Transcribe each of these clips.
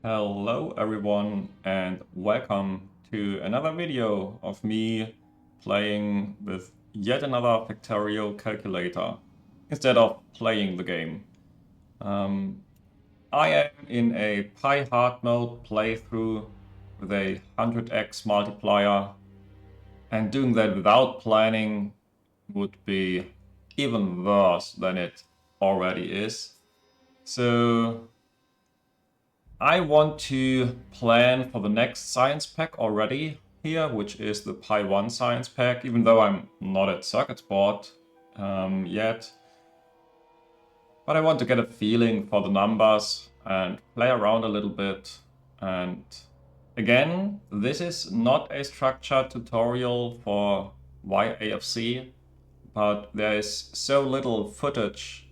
Hello everyone and welcome to another video of me playing with yet another Factorio calculator instead of playing the game. I am in a Pi hard mode playthrough with a 100x multiplier, and doing that without planning would be even worse than it already is. So I want to plan for the next science pack already here, which is the Pi 1 science pack, even though I'm not at circuit board yet. But I want to get a feeling for the numbers and play around a little bit. And again, this is not a structured tutorial for YAFC, but there is so little footage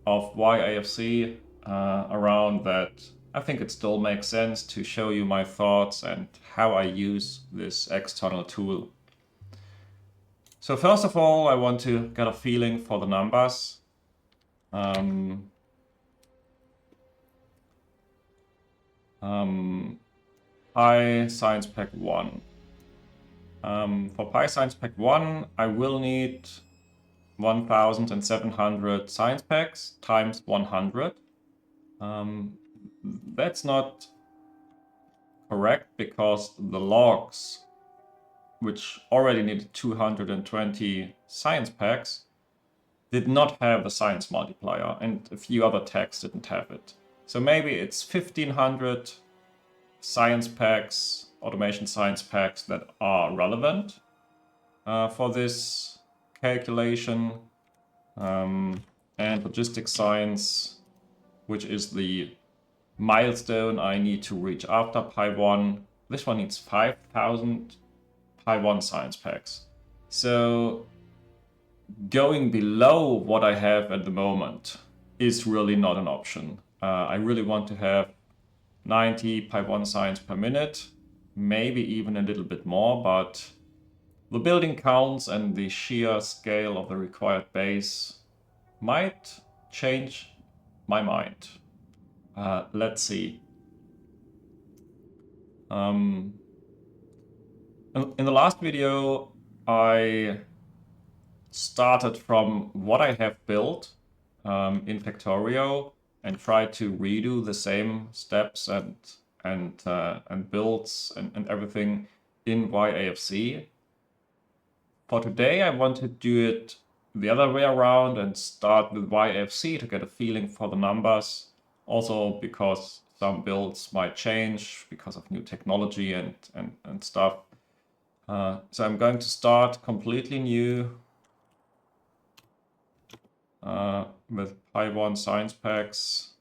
of YAFC around that I think it still makes sense to show you my thoughts and how I use this external tool. So first of all, I want to get a feeling for the numbers. Pi Science Pack 1. For Pi Science Pack 1, I will need 1,700 science packs times 100. That's not correct because the logs, which already needed 220 science packs, did not have a science multiplier, and a few other tags didn't have it. So maybe it's 1,500 science packs, automation science packs that are relevant for this calculation, and logistics science, which is the milestone I need to reach after Pi 1. This one needs 5,000 Pi 1 science packs. So going below what I have at the moment is really not an option. I really want to have 90 Pi 1 science per minute, maybe even a little bit more, but the building counts and the sheer scale of the required base might change my mind. Let's see. In the last video, I started from what I have built in Factorio and tried to redo the same steps and builds and everything in YAFC. For today, I want to do it the other way around and start with YAFC to get a feeling for the numbers. Also because some builds might change because of new technology and stuff. So I'm going to start completely new with Pi 1 science packs.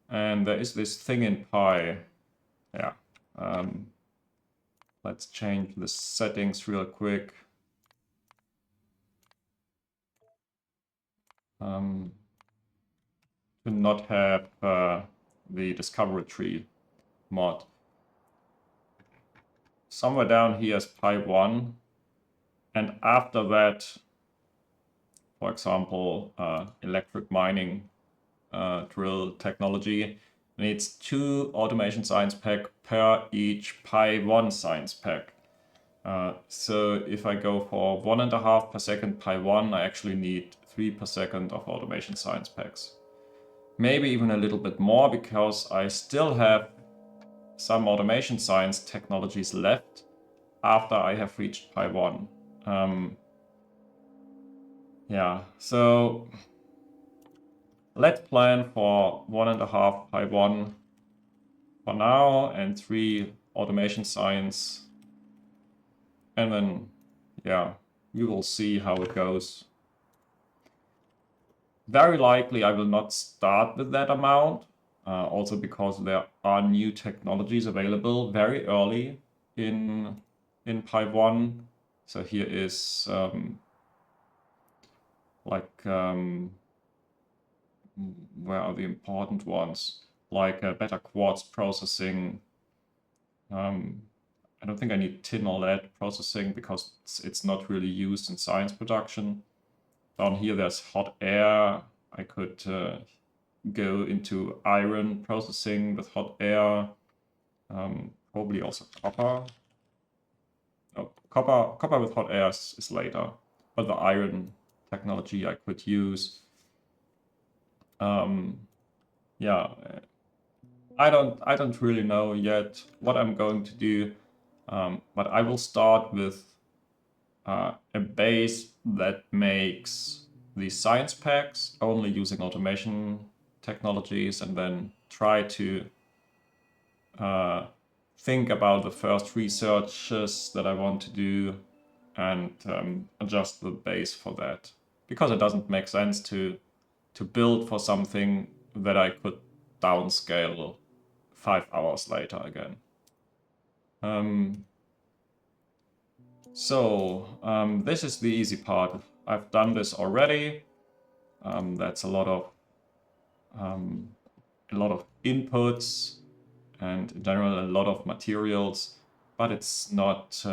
And there is this thing in Pi. Yeah. Let's change the settings real quick. To not have the discovery tree mod. Somewhere down here is Pi 1. And after that, for example, electric mining drill technology needs 2 automation science pack per each Pi 1 science pack. So if I go for 1.5 per second Pi 1, I actually need 3 per second of automation science packs. Maybe even a little bit more because I still have some automation science technologies left after I have reached Pi 1. Yeah, so let's plan for 1.5 Pi 1 for now and 3 automation science. And then, yeah, you will see how it goes. Very likely I will not start with that amount, also because there are new technologies available very early in Pi 1. So here is where are the important ones? Like better quartz processing. I don't think I need tin or lead processing because it's not really used in science production. Down here there's hot air. I could go into iron processing with hot air, probably also copper. Oh, copper with hot air is later, but the iron technology I could use. Yeah, I don't really know yet what I'm going to do, but I will start with a base that makes these science packs only using automation technologies, and then try to think about the first researches that I want to do and adjust the base for that. Because it doesn't make sense to build for something that I could downscale 5 hours later again. This is the easy part. I've done this already. That's a lot of inputs and in general a lot of materials, but it's not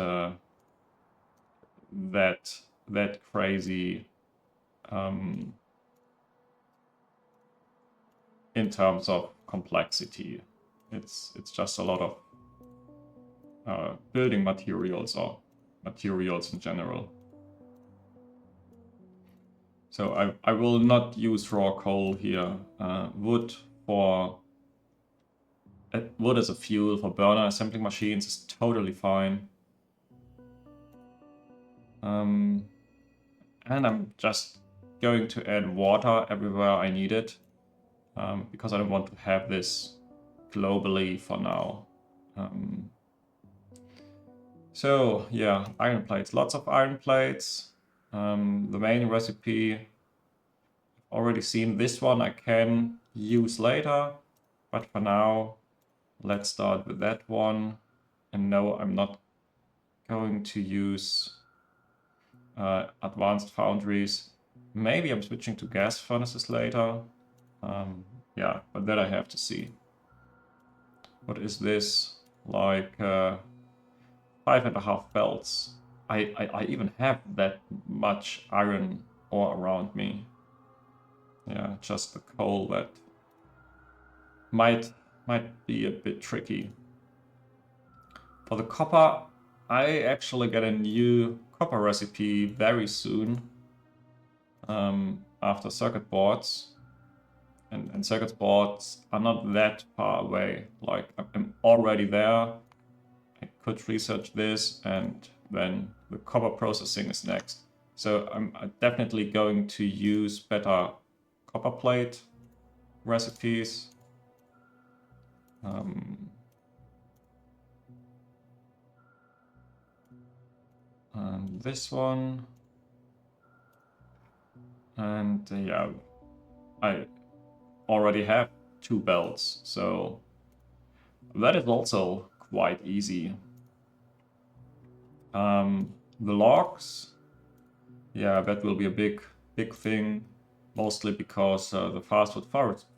that crazy in terms of complexity. It's just a lot of building materials or materials in general. So I will not use raw coal here. Wood as a fuel for burner assembling machines is totally fine. And I'm just going to add water everywhere I need it, because I don't want to have this globally for now. So yeah, iron plates, lots of iron plates. The main recipe, I've already seen this one I can use later, but for now, let's start with that one. And no, I'm not going to use advanced foundries. Maybe I'm switching to gas furnaces later. Yeah, but that I have to see. What is this? Like 5.5 belts. I even have that much iron ore around me. Yeah, just the coal that might be a bit tricky. For the copper, I actually get a new copper recipe very soon, after circuit boards. And circuit boards are not that far away. Like, I'm already there. I could research this, and then the copper processing is next. So I'm definitely going to use better copper plate recipes. And this one. And yeah, I already have 2 belts, so that is also quite easy. The logs, yeah, that will be a big thing, mostly because the fastwood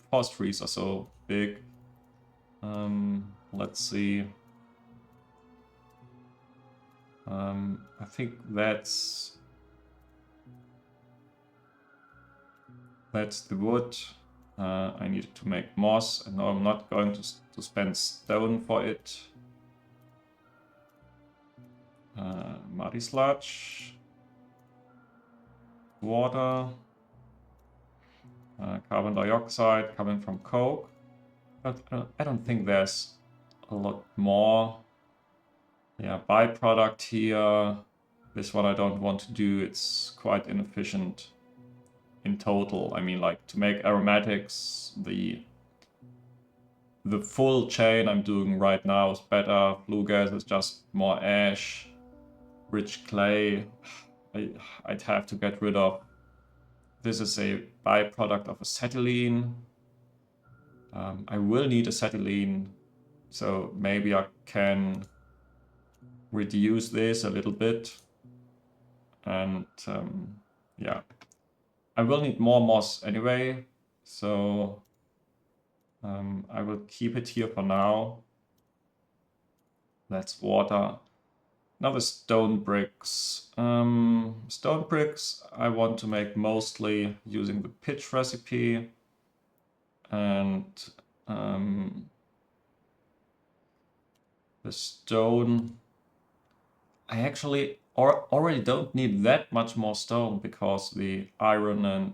forestries are so big. Let's see. I think that's the wood. I needed to make moss, and now I'm not going to spend stone for it. Muddy sludge, water, carbon dioxide coming from coke. But I don't think there's a lot more. Yeah, byproduct here. This one I don't want to do. It's quite inefficient in total. I mean, like, to make aromatics, the full chain I'm doing right now is better. Flue gas is just more ash. Rich clay, I'd have to get rid of. This is a byproduct of acetylene. I will need acetylene, so maybe I can reduce this a little bit. And yeah, I will need more moss anyway, so I will keep it here for now. That's water. Now the stone bricks. Stone bricks I want to make mostly using the pitch recipe. And the stone, I actually already don't need that much more stone because the iron and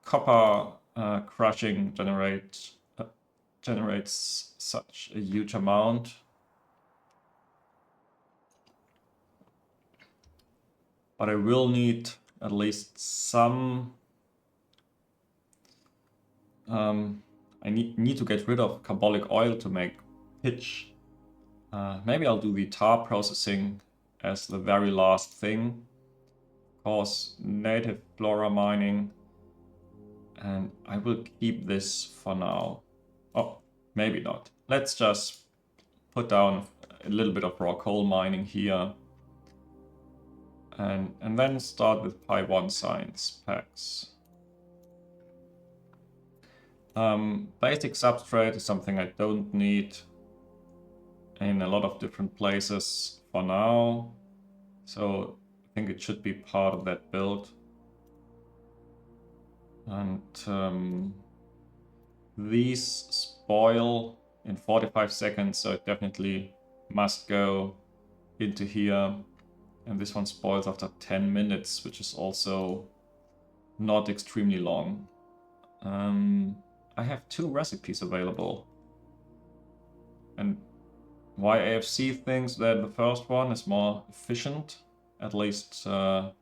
copper crushing generates such a huge amount. But I will need at least some. I need to get rid of carbolic oil to make pitch. Maybe I'll do the tar processing as the very last thing. Of course, native flora mining. And I will keep this for now. Oh, maybe not. Let's just put down a little bit of raw coal mining here. And then start with Pi 1 science packs. Basic substrate is something I don't need in a lot of different places for now. So I think it should be part of that build. And these spoil in 45 seconds, so it definitely must go into here. And this one spoils after 10 minutes, which is also not extremely long. I have 2 recipes available. And YAFC thinks that the first one is more efficient, at least at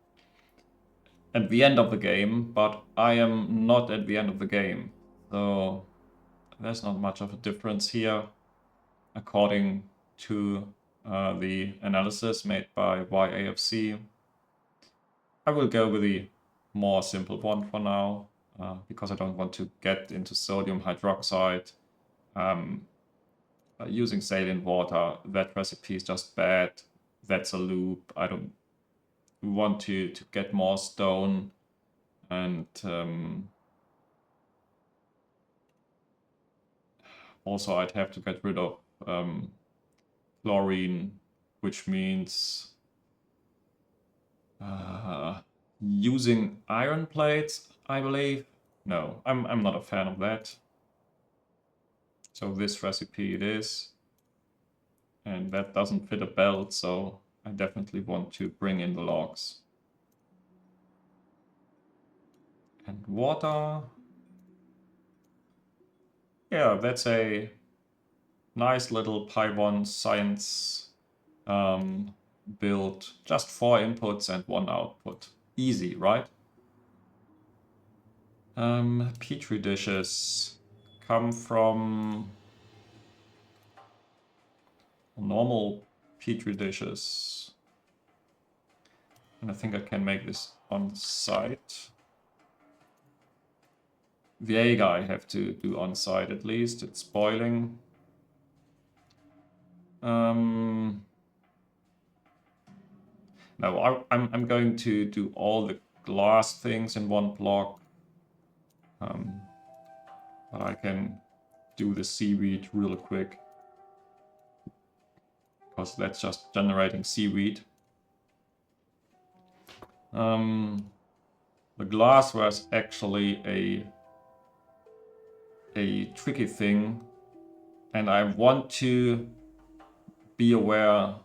the end of the game, but I am not at the end of the game. So there's not much of a difference here, according to the analysis made by YAFC. I will go with the more simple one for now, because I don't want to get into sodium hydroxide. Using saline water, that recipe is just bad. That's a loop. I don't want to get more stone, and also I'd have to get rid of chlorine, which means using iron plates, I believe. No, I'm not a fan of that. So this recipe it is. And that doesn't fit a belt, so I definitely want to bring in the logs. And water. Yeah, that's a nice little Pi 1 science build. Just 4 inputs and 1 output. Easy, right? Petri dishes come from normal Petri dishes. And I think I can make this on site. The Vega I have to do on site at least. It's boiling. No, I'm going to do all the glass things in one block. But I can do the seaweed real quick, because that's just generating seaweed. The glass was actually a tricky thing, and I want to be aware,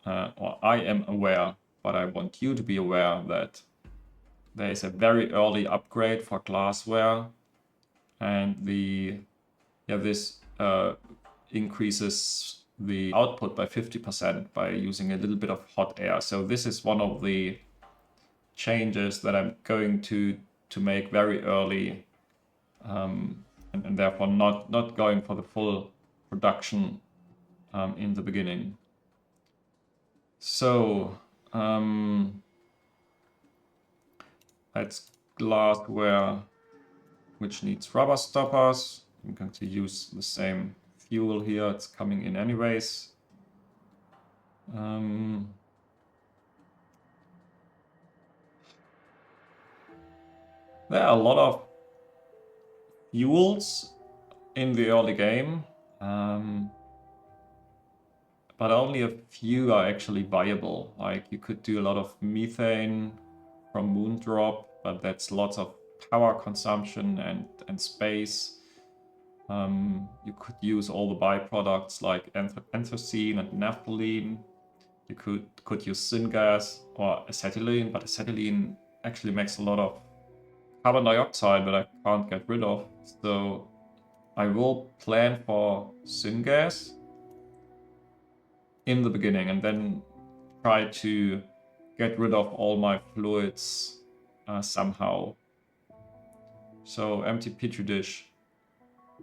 or I am aware, but I want you to be aware that there is a very early upgrade for glassware, and this increases the output by 50% by using a little bit of hot air. So this is one of the changes that I'm going to make very early, and therefore not going for the full production in the beginning. So that's glassware, which needs rubber stoppers. I'm going to use the same fuel here. It's coming in anyways. There are a lot of fuels in the early game, but only a few are actually viable. Like, you could do a lot of methane from Moondrop, but that's lots of power consumption and space. You could use all the byproducts like anthracene and naphthalene. You could use syngas or acetylene, but acetylene actually makes a lot of carbon dioxide that I can't get rid of. So I will plan for syngas in the beginning and then try to get rid of all my fluids somehow. So empty petri dish.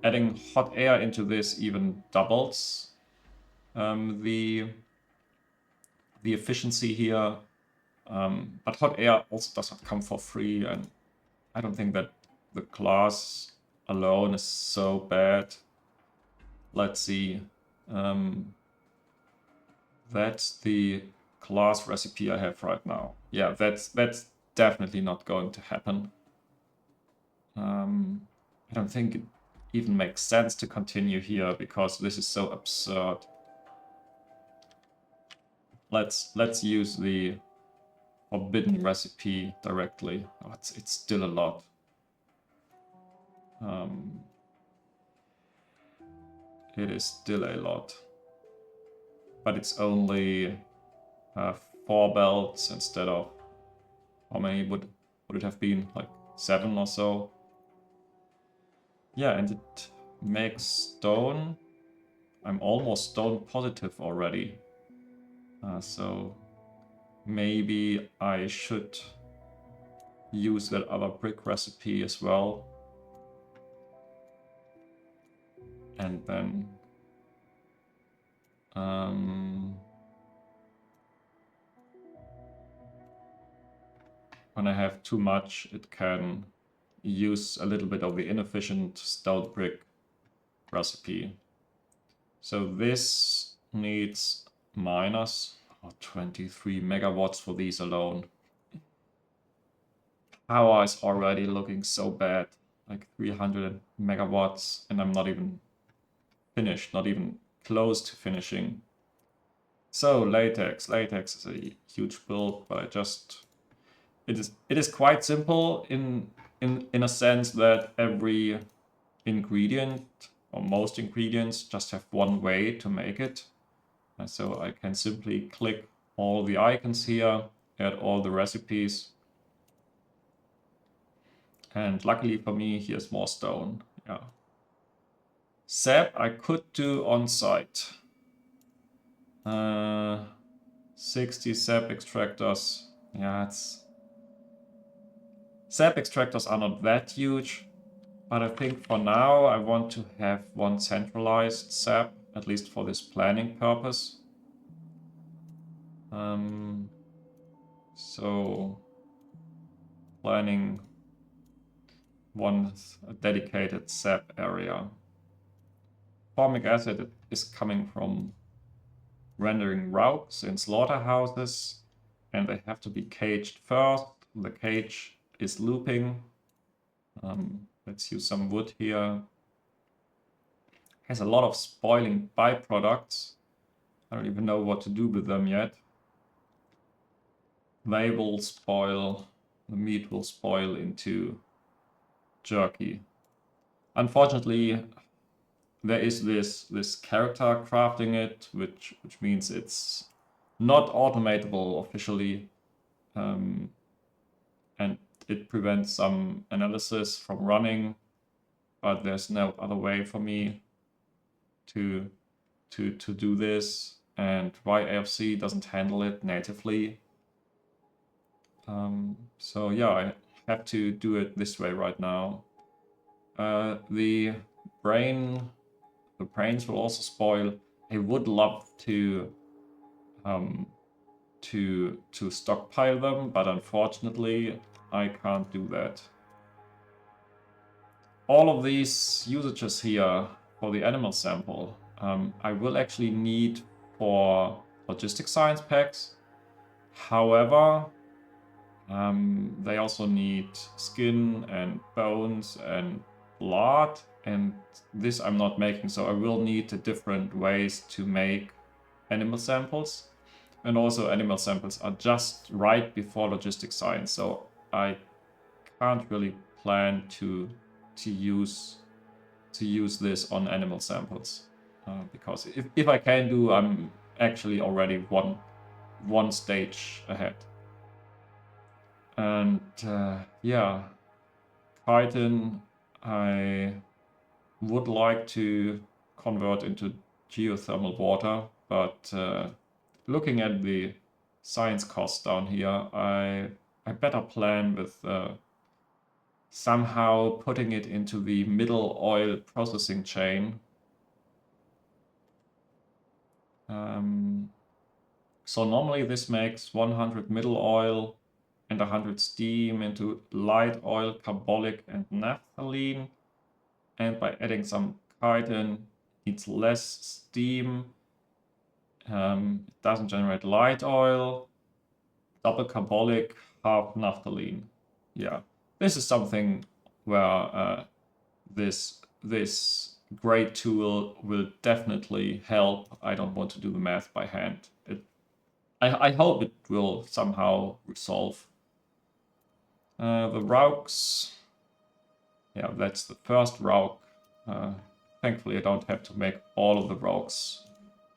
Adding hot air into this even doubles the efficiency here. But hot air also does not come for free, and I don't think that the class alone is so bad. Let's see. That's the class recipe I have right now. Yeah, that's definitely not going to happen. I don't think it even makes sense to continue here because this is so absurd. Let's use the forbidden recipe directly. Oh, it's still a lot. It is still a lot. But it's only 4 belts instead of, how many would it have been? Like 7 or so. Yeah, and it makes stone. I'm almost stone positive already. So maybe I should use that other brick recipe as well. And then when I have too much, it can use a little bit of the inefficient stout brick recipe. So this needs minus 23 megawatts for these alone. Power is already looking so bad, like 300 megawatts, and I'm not even finished, not even close to finishing. So latex is a huge build, but it is quite simple in a sense that every ingredient or most ingredients just have one way to make it. And so I can simply click all the icons here, add all the recipes. And luckily for me, here's more stone. Yeah. Sap I could do on site. 60 sap extractors. Yeah, sap extractors are not that huge, but I think for now I want to have one centralized sap, at least for this planning purpose. So planning one dedicated sap area. Formic acid is coming from rendering routes in slaughterhouses, and they have to be caged first. The cage is looping. Let's use some wood here. Has a lot of spoiling byproducts. I don't even know what to do with them yet. They will spoil, the meat will spoil into jerky. Unfortunately, there is this character crafting it, which means it's not automatable officially, and it prevents some analysis from running, but there's no other way for me to do this, and YAFC doesn't handle it natively. So yeah, I have to do it this way right now. The brains will also spoil. I would love to stockpile them, but unfortunately I can't do that. All of these usages here for the animal sample, I will actually need for logistic science packs. However, they also need skin and bones and blood, and this I'm not making, so I will need different ways to make animal samples. And also animal samples are just right before logistic science, so I can't really plan to use this on animal samples, because if I can do, I'm actually already one stage ahead. And yeah, chitin I would like to convert into geothermal water, but looking at the science costs down here, I better plan with somehow putting it into the middle oil processing chain. So normally this makes 100 middle oil and 100 steam into light oil, carbolic, and naphthalene. And by adding some chitin, needs less steam. It doesn't generate light oil. Double carbolic, half naphthalene. Yeah, this is something where this great tool will definitely help. I don't want to do the math by hand. I hope it will somehow resolve. The Rauks, yeah, that's the first Rauk. Thankfully, I don't have to make all of the Rauks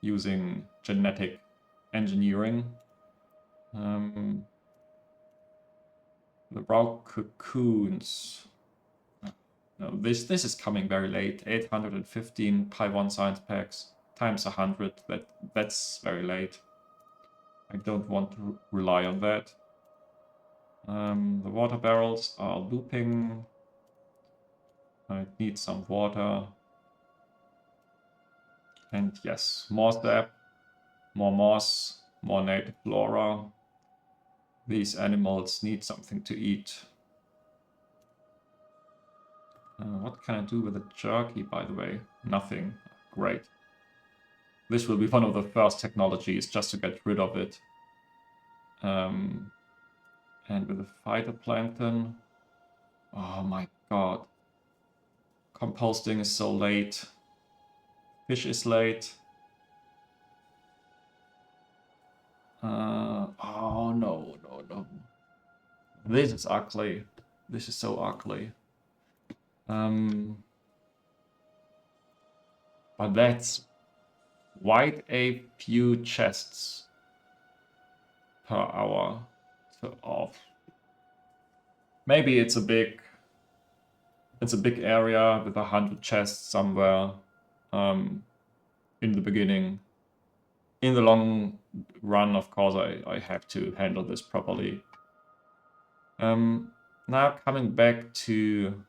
using genetic engineering. The Rauk cocoons. No, this is coming very late. 815 Pi 1 science packs times 100. That's very late. I don't want to rely on that. The water barrels are looping. I need some water. And yes, more sap, more moss, more native flora. These animals need something to eat. What can I do with the jerky, by the way? Nothing. Great. This will be one of the first technologies just to get rid of it. And with the phytoplankton, oh my god. Composting is so late. Fish is late. Oh no. This is ugly. This is so ugly. But that's quite a few chests per hour. So off. Maybe it's a big area with 100 chests somewhere in the beginning. In the long run, of course, I have to handle this properly. Now coming back to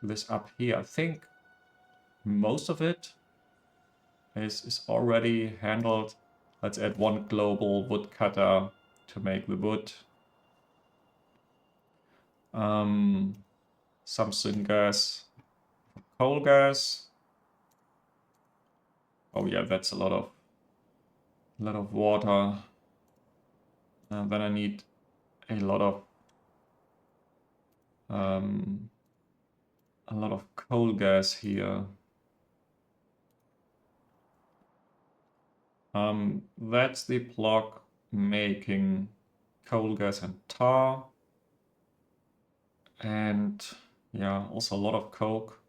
this up here, I think most of it is already handled. Let's add one global woodcutter to make the wood. Some syngas, coal gas. Oh yeah, that's a lot of water. And then I need a lot of coal gas here. That's the block making coal gas and tar. And yeah, also a lot of coke.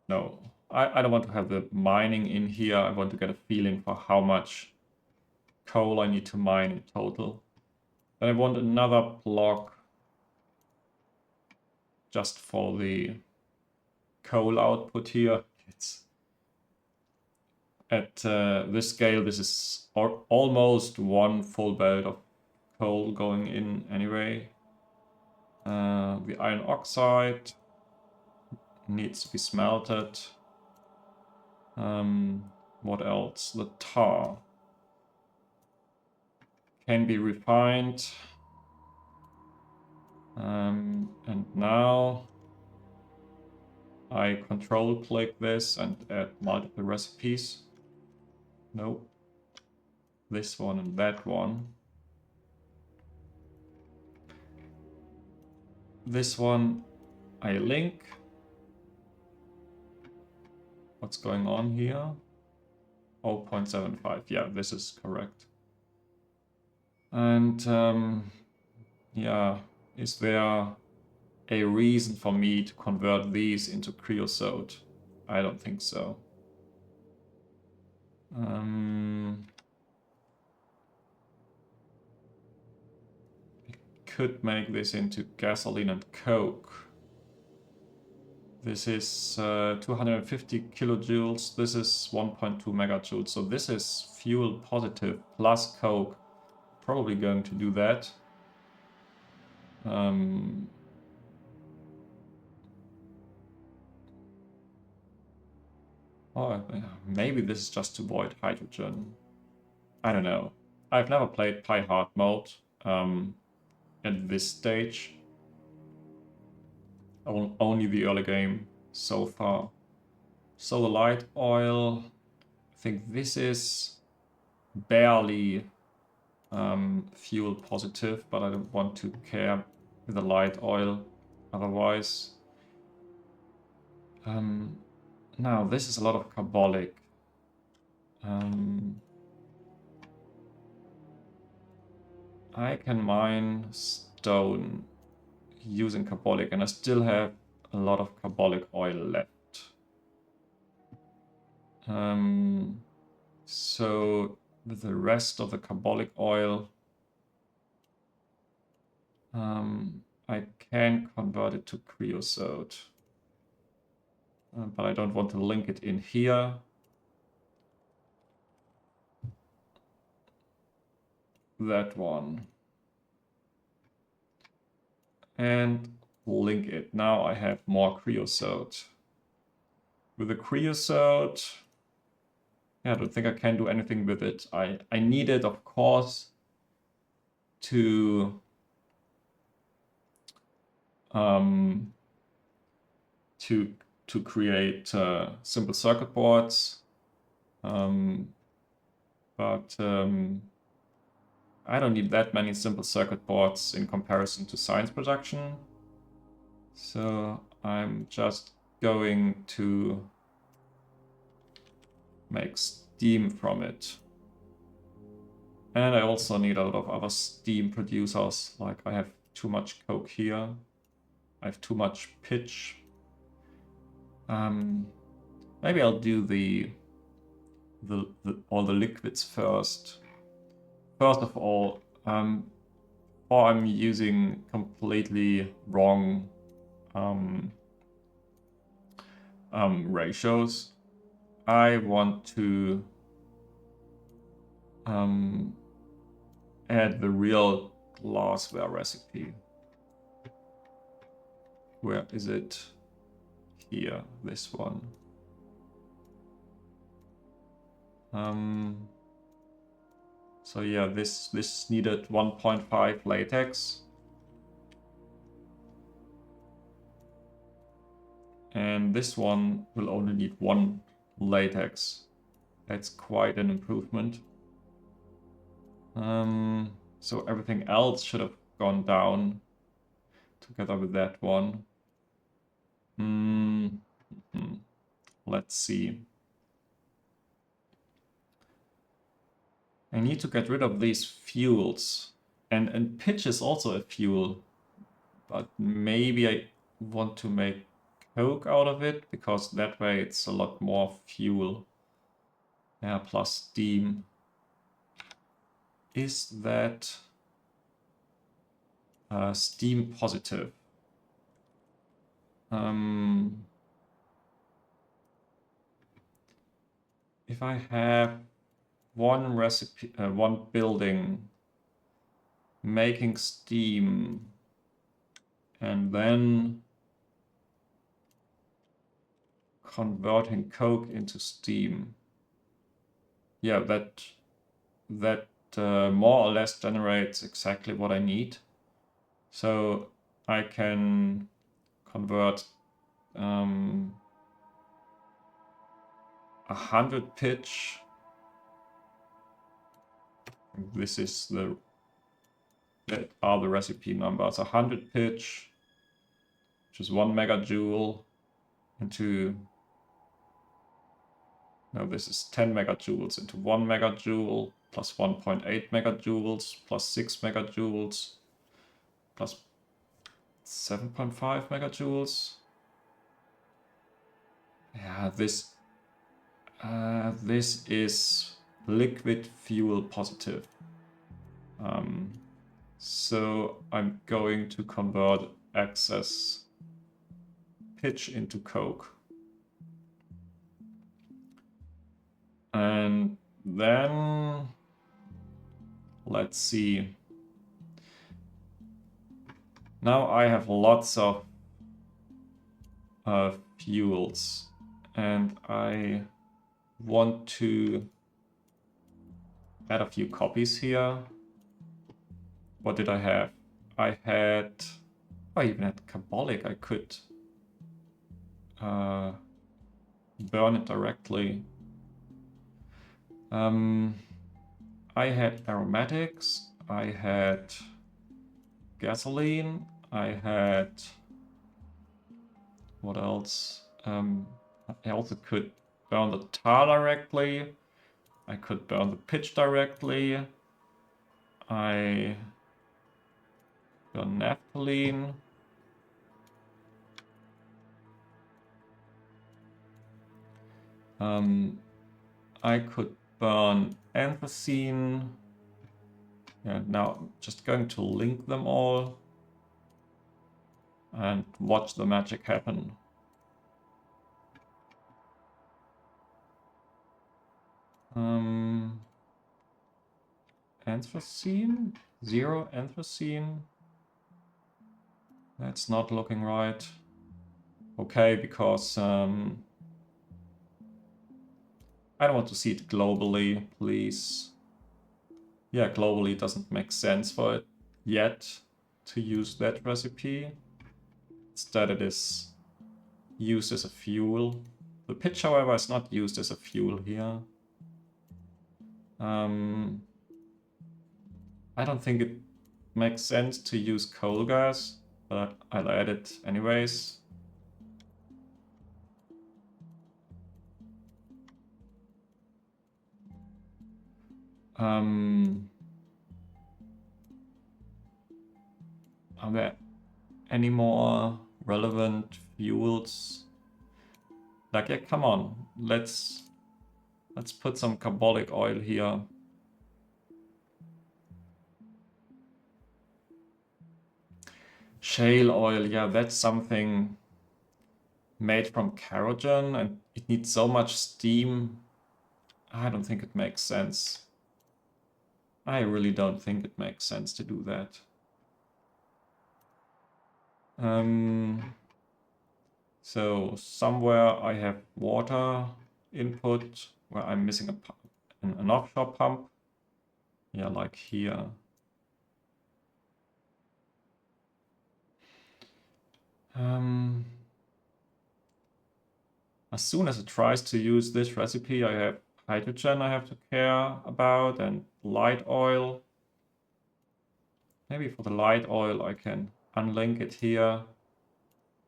No, I don't want to have the mining in here. I want to get a feeling for how much coal I need to mine in total. Then I want another block just for the coal output here. It's at this scale, this is almost one full belt of coal going in anyway. The iron oxide needs to be smelted. What else? The tar can be refined. And now I control click this and add multiple recipes. Nope. This one and that one. This one I link. What's going on here? 0.75. Yeah, this is correct. And yeah, is there a reason for me to convert these into creosote? I don't think so. Could make this into gasoline and coke. This is 250 kilojoules. This is 1.2 megajoules. So this is fuel positive plus coke. Probably going to do that. Or maybe this is just to avoid hydrogen. I don't know. I've never played Pi Hard mode at this stage. Only the early game so far. Solar light oil. I think this is barely fuel positive, but I don't want to care with the light oil otherwise. Now this is a lot of carbolic. I can mine stone using carbolic, and I still have a lot of carbolic oil left. So with the rest of the carbolic oil, I can convert it to creosote, but I don't want to link it in here. That one. And link it. Now I have more creosote. With the creosote, yeah, I don't think I can do anything with it. I need it, of course, to create simple circuit boards, but I don't need that many simple circuit boards in comparison to science production. So I'm just going to make steam from it. And I also need a lot of other steam producers. Like I have too much coke here. I have too much pitch. Maybe I'll do all the liquids first. First of all, or I'm using completely wrong ratios. I want to add the real glassware recipe. Where is it? Here, this one. So yeah, this needed 1.5 latex. And this one will only need 1 latex. That's quite an improvement. So everything else should have gone down together with that one. Let's see. I need to get rid of these fuels. And pitch is also a fuel. But maybe I want to make coke out of it, because that way it's a lot more fuel. Yeah, plus steam. Is that steam positive? If I have one recipe, one building making steam, and then converting coke into steam, yeah, that more or less generates exactly what I need. So I can convert 100 pitch. This is that are the recipe numbers. 100 pitch, which is 1 megajoule, into, no, this is 10 megajoules into 1 megajoule plus 1.8 megajoules, plus 6 megajoules, plus 7.5 megajoules. Yeah, this is liquid fuel positive. So I'm going to convert excess pitch into coke. And then let's see. Now I have lots of fuels, and I want to add a few copies here. What did I have? I even had carbolic. I could burn it directly. I had aromatics, I had gasoline, I had, what else? I also could burn the tar directly, I could burn the pitch directly, I burn naphthalene, I could burn anthracene. Yeah, now I'm just going to link them all and watch the magic happen. Anthracene? 0 anthracene? That's not looking right. Okay, because I don't want to see it globally, please. Yeah, globally it doesn't make sense for it yet to use that recipe. Instead it is used as a fuel. The pitch, however, is not used as a fuel here. I don't think it makes sense to use coal gas, but I'll add it anyways. Are there any more relevant fuels? Like, yeah, come on, let's put some carbolic oil here. Shale oil, yeah, that's something made from kerogen and it needs so much steam. I don't think it makes sense. I really don't think it makes sense to do that. So somewhere I have water input where I'm missing an offshore pump. Yeah, like here. As soon as it tries to use this recipe, I have hydrogen I have to care about and light oil. Maybe for the light oil I can unlink it here,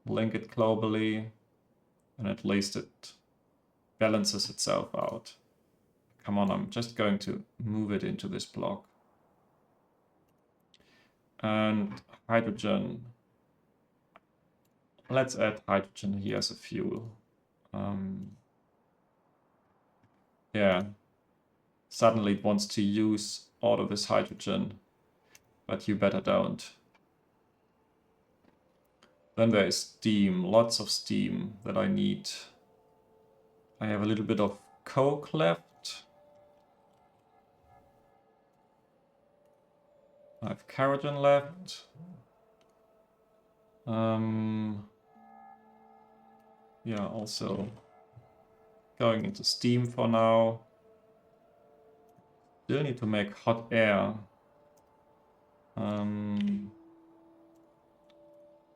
link it globally, and at least it balances itself out. Come on, I'm just going to move it into this block. And hydrogen. Let's add hydrogen here as a fuel. Yeah, suddenly it wants to use all of this hydrogen, but you better don't. Then there is steam, lots of steam that I need. I have a little bit of coke left. I have kerogen left. Yeah, also going into steam for now. Still need to make hot air.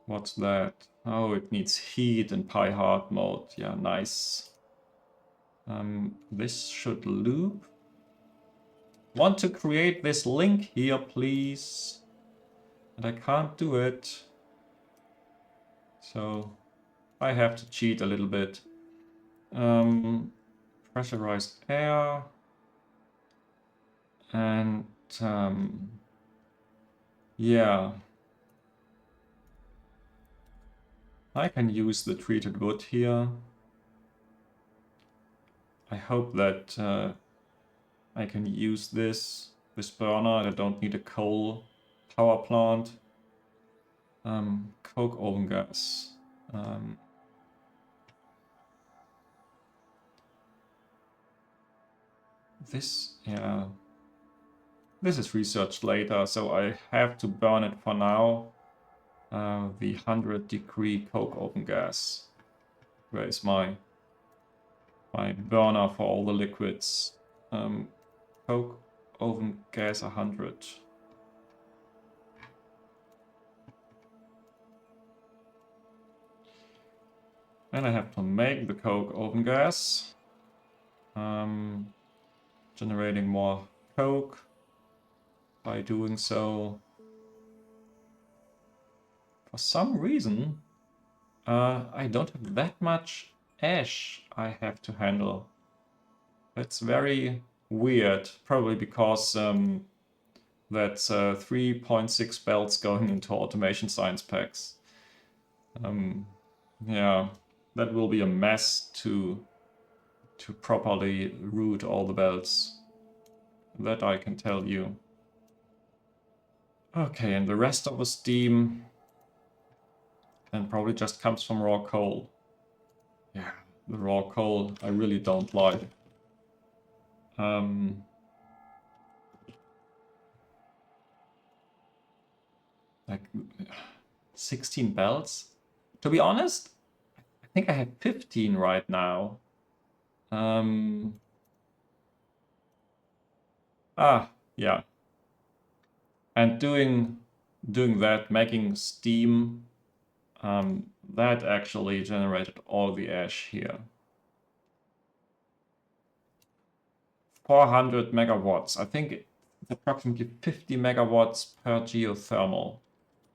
What's that? Oh, it needs heat in pi hard mode. Yeah, nice. This should loop. Want to create this link here, please. And I can't do it. So I have to cheat a little bit. Pressurized air. And yeah, I can use the treated wood here. I hope that I can use this burner. I don't need a coal power plant. Coke oven gas. Yeah. This is researched later, so I have to burn it for now. The 100-degree coke oven gas. Where is my burner for all the liquids? Coke oven gas 100. And I have to make the coke oven gas. Generating more coke by doing so. For some reason, I don't have that much ash I have to handle. That's very weird, probably because that's 3.6 belts going into automation science packs. Yeah, that will be a mess to properly route all the belts. That I can tell you. Okay, and the rest of the steam then probably just comes from raw coal. Yeah, the raw coal I really don't like. Like 16 belts? To be honest, I think I have 15 right now. Yeah. And doing that, making steam, that actually generated all the ash here. 400 megawatts. I think it's approximately 50 megawatts per geothermal.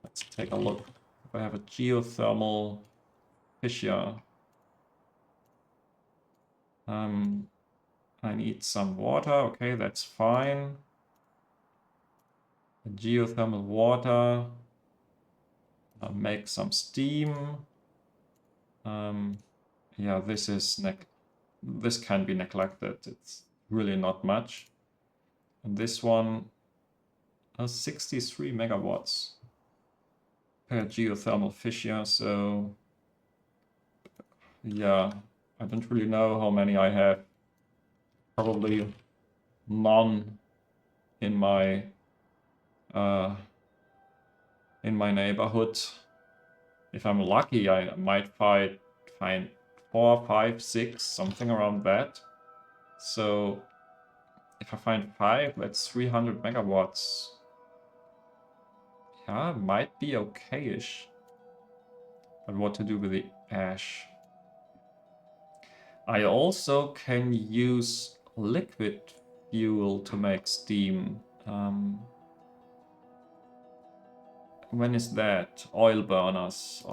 Let's take a look. If I have a geothermal fissure, I need some water. Okay, that's fine. Geothermal water. I'll make some steam. Yeah, this can be neglected. It's really not much. And this one has 63 megawatts per geothermal fissure. So yeah, I don't really know how many I have. Probably none in my neighborhood. If I'm lucky, I might find 4, 5, 6, something around that. So if I find 5, that's 300 megawatts. Yeah, might be okay-ish. But what to do with the ash? I also can use liquid fuel to make steam. When is that? Oil burners.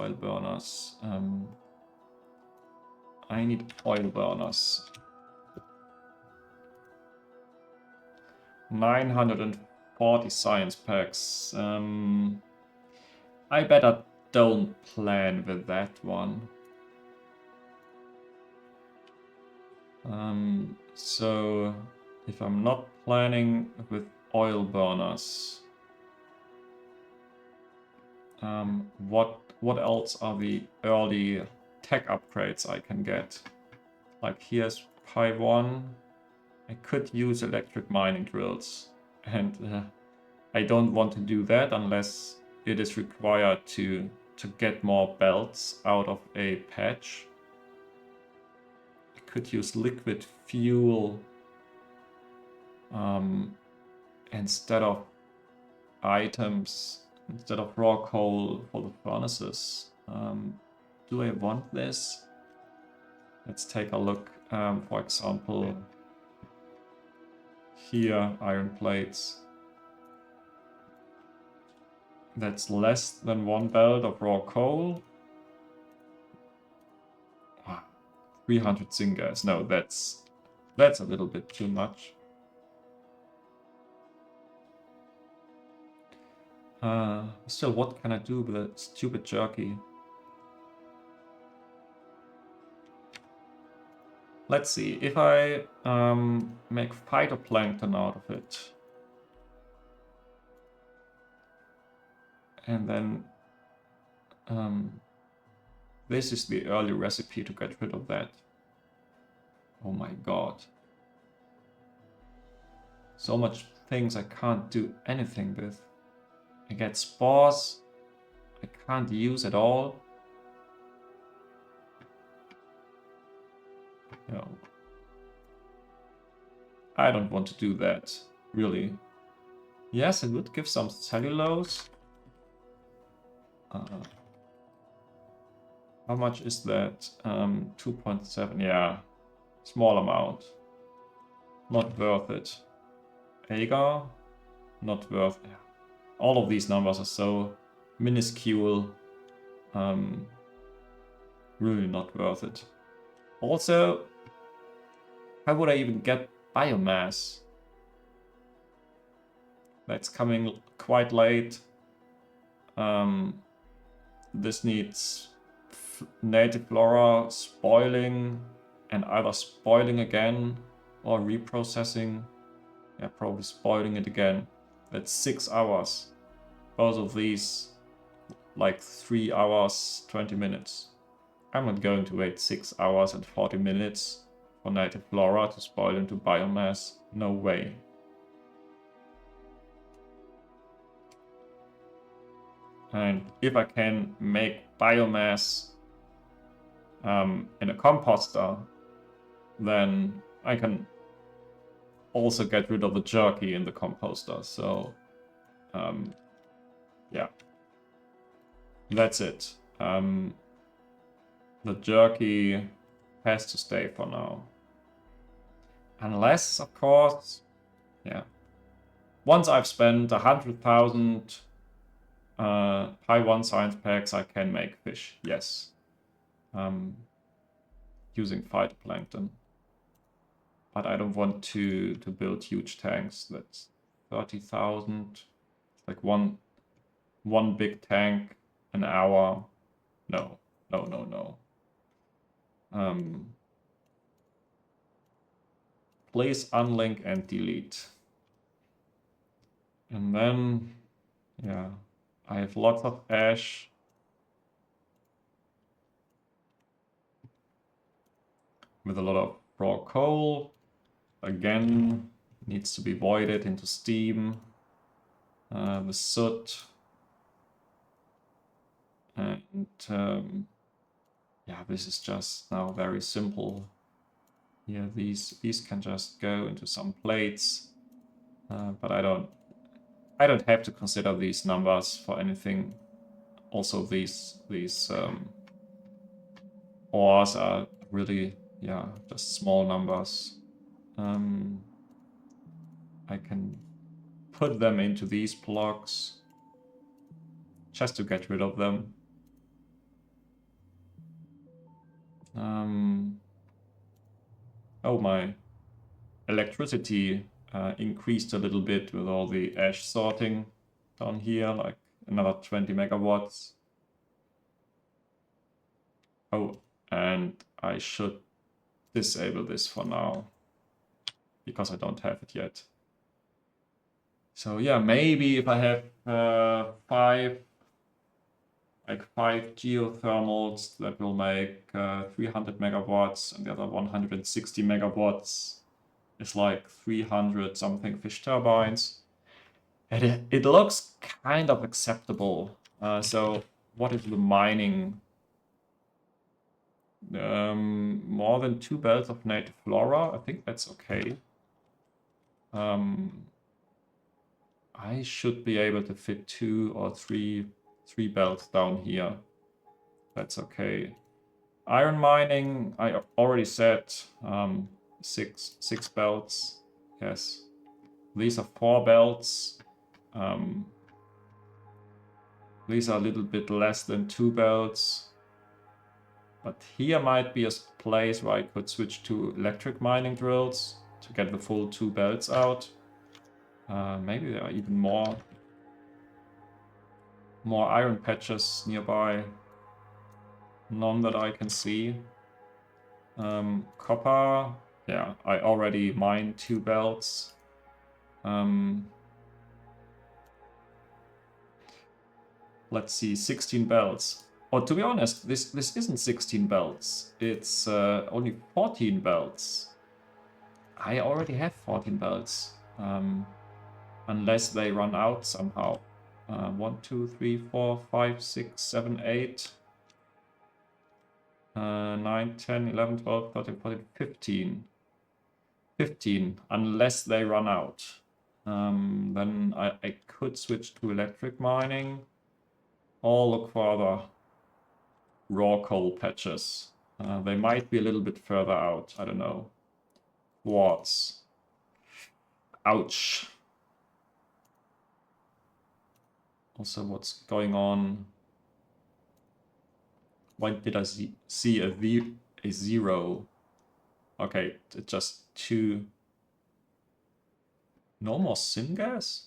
I need oil burners. 940 science packs. I better don't plan with that one. So if I'm not planning with oil burners, what else are the early tech upgrades I can get? Like here's Pi 1. I could use electric mining drills, and I don't want to do that unless it is required to get more belts out of a patch. I could use liquid fuel instead of items, instead of raw coal for the furnaces. Do I want this? Let's take a look. For example, here, iron plates. That's less than 1 belt of raw coal. 300 zinc gas. No, that's a little bit too much. Still, what can I do with a stupid jerky? Let's see, if I make phytoplankton out of it, and then this is the early recipe to get rid of that. Oh my god. So much things I can't do anything with. I get spores I can't use at all. No. I don't want to do that, really. Yes, it would give some cellulose. How much is that? 2.7, yeah. Small amount. Not worth it. Agar? Not worth it. All of these numbers are so minuscule. Really not worth it. Also, how would I even get biomass? That's coming quite late. This needs native flora spoiling and either spoiling again or reprocessing. Yeah, probably spoiling it again. That's 6 hours. Both of these like 3 hours, 20 minutes. I'm not going to wait 6 hours and 40 minutes for native flora to spoil into biomass. No way. And if I can make biomass in a composter, then I can also get rid of the jerky in the composter. So, yeah, that's it. The jerky has to stay for now. Unless, of course, yeah. Once I've spent 100,000 Pi 1 science packs, I can make fish, yes. Using phytoplankton. But I don't want to build huge tanks. That's 30,000. Like one big tank an hour. No. Please unlink and delete. And then, yeah, I have lots of ash. With a lot of raw coal. Again, needs to be voided into steam. The soot. And yeah, this is just now very simple. Yeah, these can just go into some plates. But I don't have to consider these numbers for anything. Also, these ores are really, yeah, just small numbers. I can put them into these blocks just to get rid of them. Oh, my electricity increased a little bit with all the ash sorting down here, like another 20 megawatts. Oh, and I should disable this for now because I don't have it yet. So yeah, maybe if I have 5 geothermals, that will make 300 megawatts, and the other 160 megawatts is like 300 something fish turbines. And it looks kind of acceptable. So what is the mining? More than 2 belts of native flora. I think that's okay. I should be able to fit 2 or 3 belts down here. That's okay. Iron mining, I already said 6 belts. Yes. These are 4 belts. These are a little bit less than 2 belts. But here might be a place where I could switch to electric mining drills to get the full 2 belts out. Maybe there are even more. More iron patches nearby. None that I can see. Copper. Yeah, I already mined 2 belts. Let's see, 16 belts. Or to be honest, this isn't 16 belts. It's only 14 belts. I already have 14 belts. Unless they run out somehow. 1, 2, 3, 4, 5, 6, 7, 8. 9, 10, 11, 12, 13, 14, 15. 15, unless they run out. Then I could switch to electric mining or look for other raw coal patches. They might be a little bit further out. I don't know. Quartz. Ouch. Also, what's going on? Why did I see a 0? Okay, it's just 2. No more syngas?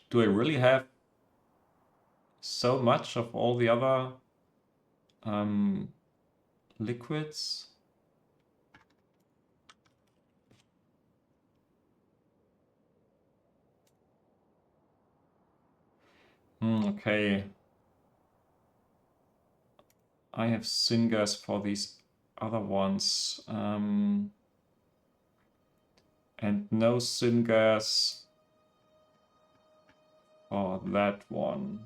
Do I really have so much of all the other liquids? Okay. I have syngas for these other ones. And no syngas for that one.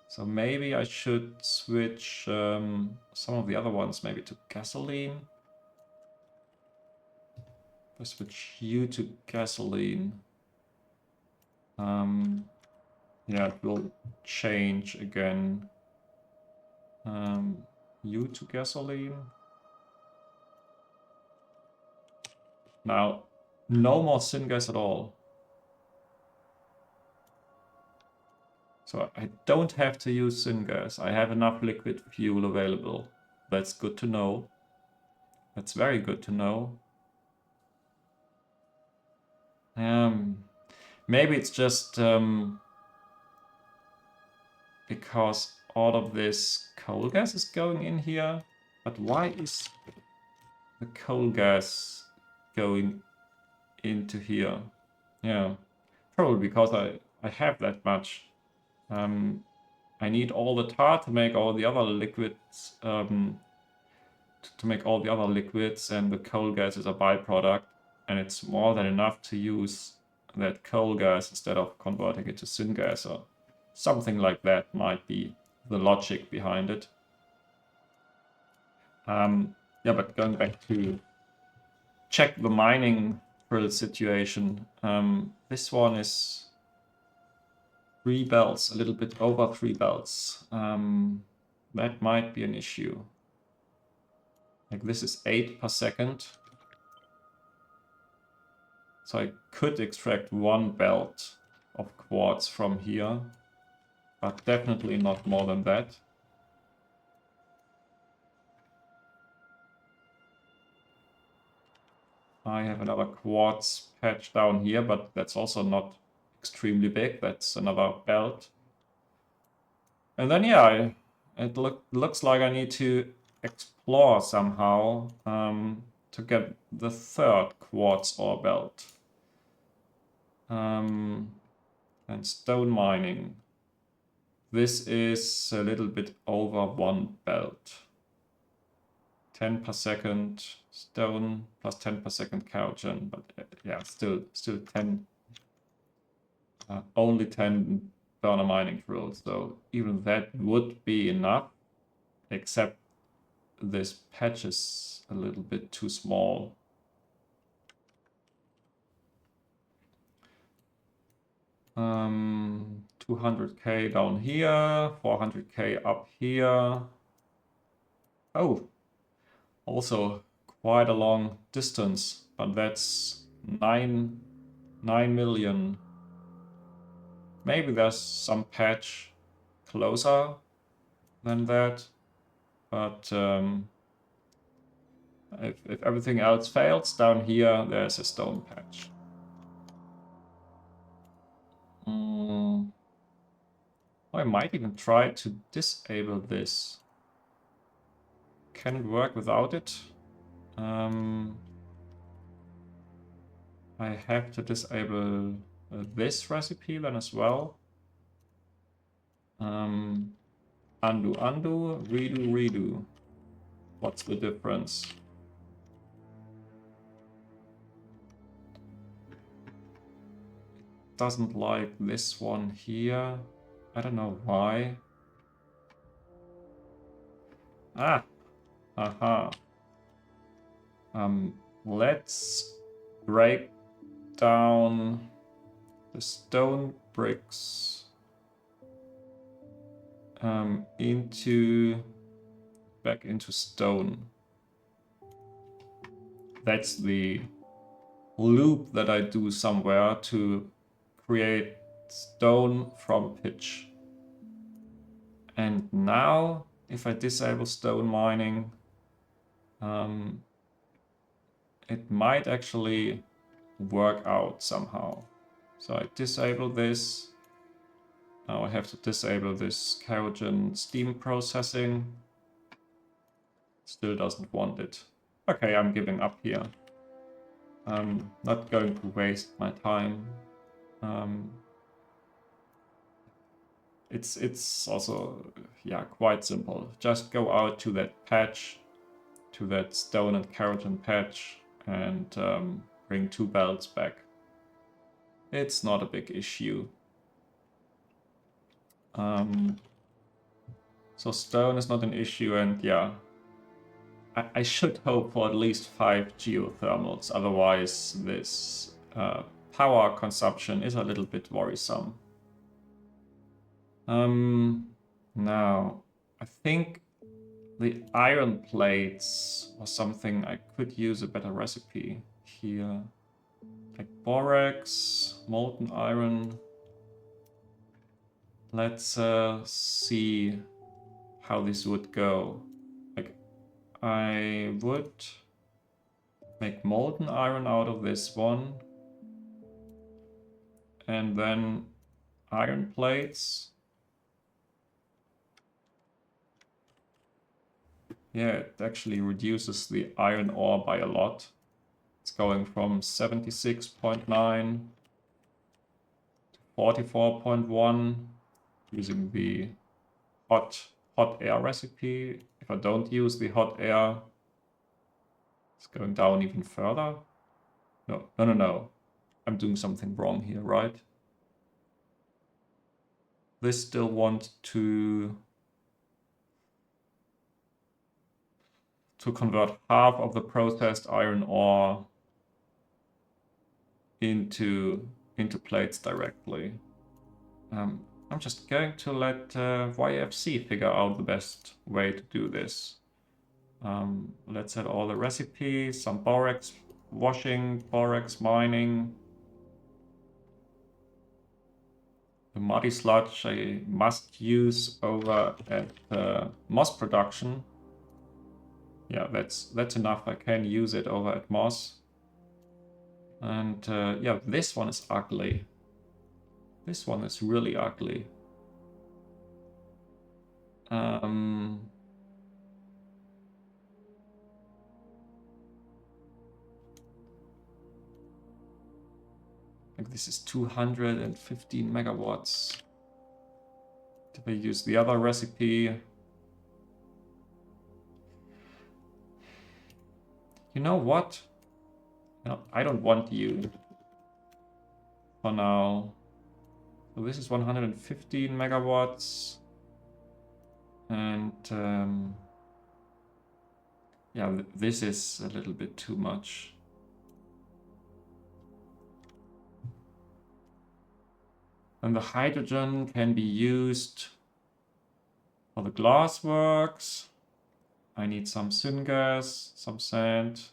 So maybe I should switch some of the other ones maybe to gasoline. I switch you to gasoline. Yeah, it will change again. You to gasoline. Now, no more syngas at all. So I don't have to use syngas. I have enough liquid fuel available. That's good to know. That's very good to know. Maybe it's just because all of this coal gas is going in here. But why is the coal gas going into here? Yeah, probably because I have that much. I need all the tar to make all the other liquids, and the coal gas is a byproduct, and it's more than enough to use that coal gas instead of converting it to syngas, or something like that might be the logic behind it. Yeah, but going back to check the mining drill situation, this one is 3 belts, a little bit over 3 belts. That might be an issue. Like this is 8 per second. So I could extract 1 belt of quartz from here, but definitely not more than that. I have another quartz patch down here, but that's also not extremely big. That's another belt. And then, yeah, it looks like I need to explore somehow to get the 3rd quartz ore belt. And stone mining. This is a little bit over 1 belt. 10 per second stone plus 10 per second caution, but yeah, still 10. Only 10 burner mining drills, so even that would be enough, except this patch is a little bit too small. Um, 200k down here, 400k up here. Oh, also quite a long distance, but that's 9 million. Maybe there's some patch closer than that, but if everything else fails, down here there's a stone patch. I might even try to disable this. Can it work without it? I have to disable this recipe then as well. Undo, undo, redo, redo. What's the difference? Doesn't like this one here. I don't know why. Ah, aha. Let's break down the stone bricks back into stone. That's the loop that I do somewhere to create stone from pitch. And now, if I disable stone mining, it might actually work out somehow. So I disable this. Now I have to disable this kerogen steam processing. Still doesn't want it. Okay, I'm giving up here. I'm not going to waste my time. It's also, yeah, quite simple. Just go out to that patch, to that stone and kerogen patch, and bring 2 belts back. It's not a big issue. So stone is not an issue, and yeah, I should hope for at least 5 geothermals, otherwise this power consumption is a little bit worrisome. Now, I think the iron plates was something I could use a better recipe here. Like borax, molten iron. Let's see how this would go. Like, I would make molten iron out of this one. And then iron plates. Yeah, it actually reduces the iron ore by a lot. It's going from 76.9 to 44.1 using the hot air recipe. If I don't use the hot air, it's going down even further. No. I'm doing something wrong here, right? This still wants to convert half of the processed iron ore into plates directly. I'm just going to let YAFC figure out the best way to do this. Let's add all the recipes, some borax washing, borax mining. The muddy sludge I must use over at moss production. Yeah, that's enough. I can use it over at moss. And yeah, this one is ugly. This one is really ugly. Like this is 215 megawatts. Did I use the other recipe? You know what? No, I don't want you for now. So this is 115 megawatts. And yeah, this is a little bit too much. And the hydrogen can be used for the glass works. I need some syngas, some sand.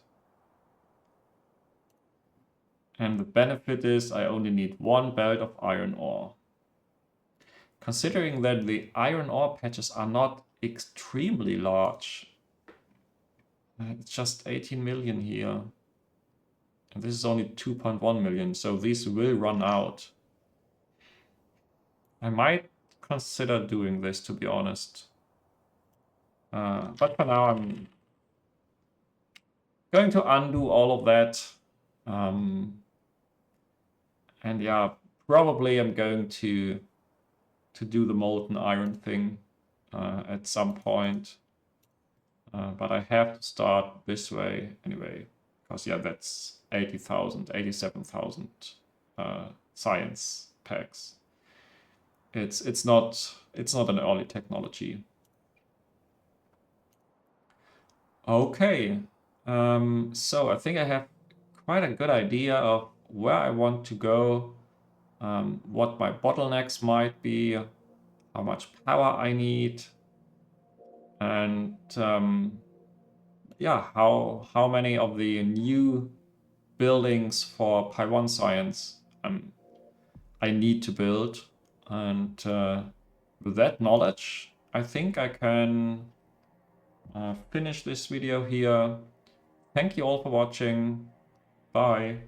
And the benefit is I only need 1 belt of iron ore. Considering that the iron ore patches are not extremely large, it's just 18 million here. And this is only 2.1 million, so these will run out. I might consider doing this, to be honest. But for now, I'm going to undo all of that. And yeah, probably I'm going to do the molten iron thing at some point. But I have to start this way anyway, because yeah, that's 80,000, 87,000 science packs. It's not an early technology. Okay, so I think I have quite a good idea of where I want to go, what my bottlenecks might be, how much power I need, and yeah, how many of the new buildings for Pi 1 science I need to build. And with that knowledge, I think I can finish this video here. Thank you all for watching. Bye.